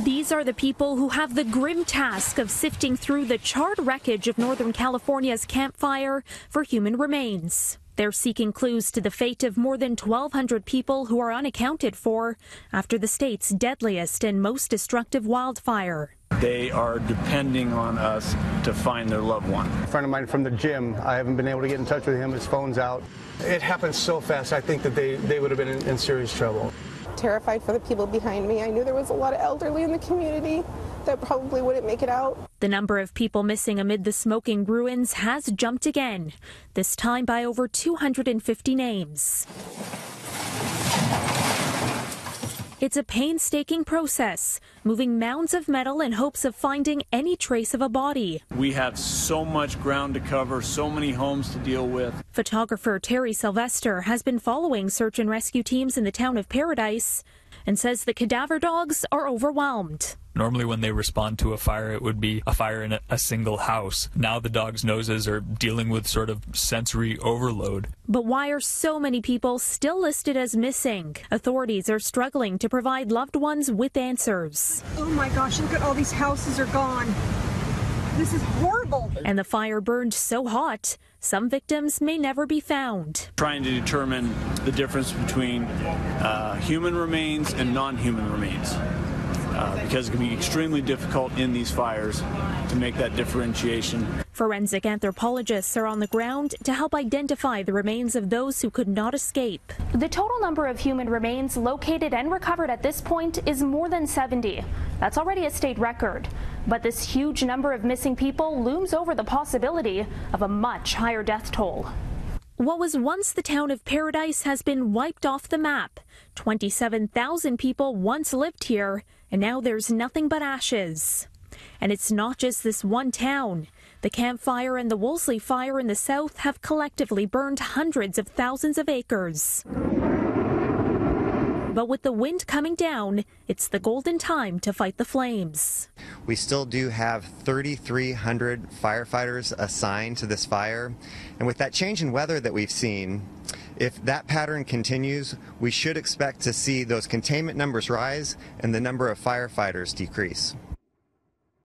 These are the people who have the grim task of sifting through the charred wreckage of Northern California's Camp Fire for human remains. They're seeking clues to the fate of more than 1,200 people who are unaccounted for after the state's deadliest and most destructive wildfire. They are depending on us to find their loved one. A friend of mine from the gym, I haven't been able to get in touch with him. His phone's out. It happened so fast, I think that they would have been in serious trouble. Terrified for the people behind me. I knew there was a lot of elderly in the community that probably wouldn't make it out. The number of people missing amid the smoking ruins has jumped again, this time by over 250 names. It's a painstaking process, moving mounds of metal in hopes of finding any trace of a body. We have so much ground to cover, so many homes to deal with. Photographer Terry Sylvester has been following search and rescue teams in the town of Paradise and says the cadaver dogs are overwhelmed. Normally when they respond to a fire, it would be a fire in a single house. Now the dogs' noses are dealing with sort of sensory overload. But why are so many people still listed as missing? Authorities are struggling to provide loved ones with answers. Oh my gosh, look at all these houses are gone. This is horrible. And the fire burned so hot, some victims may never be found. Trying to determine the difference between human remains and non-human remains. Because it can be extremely difficult in these fires to make that differentiation. Forensic anthropologists are on the ground to help identify the remains of those who could not escape. The total number of human remains located and recovered at this point is more than 70. That's already a state record. But this huge number of missing people looms over the possibility of a much higher death toll. What was once the town of Paradise has been wiped off the map. 27,000 people once lived here, and now there's nothing but ashes. And it's not just this one town. The Camp Fire and the Wolseley Fire in the south have collectively burned hundreds of thousands of acres. But with the wind coming down, it's the golden time to fight the flames. We still do have 3,300 firefighters assigned to this fire. And with that change in weather that we've seen, if that pattern continues, we should expect to see those containment numbers rise and the number of firefighters decrease.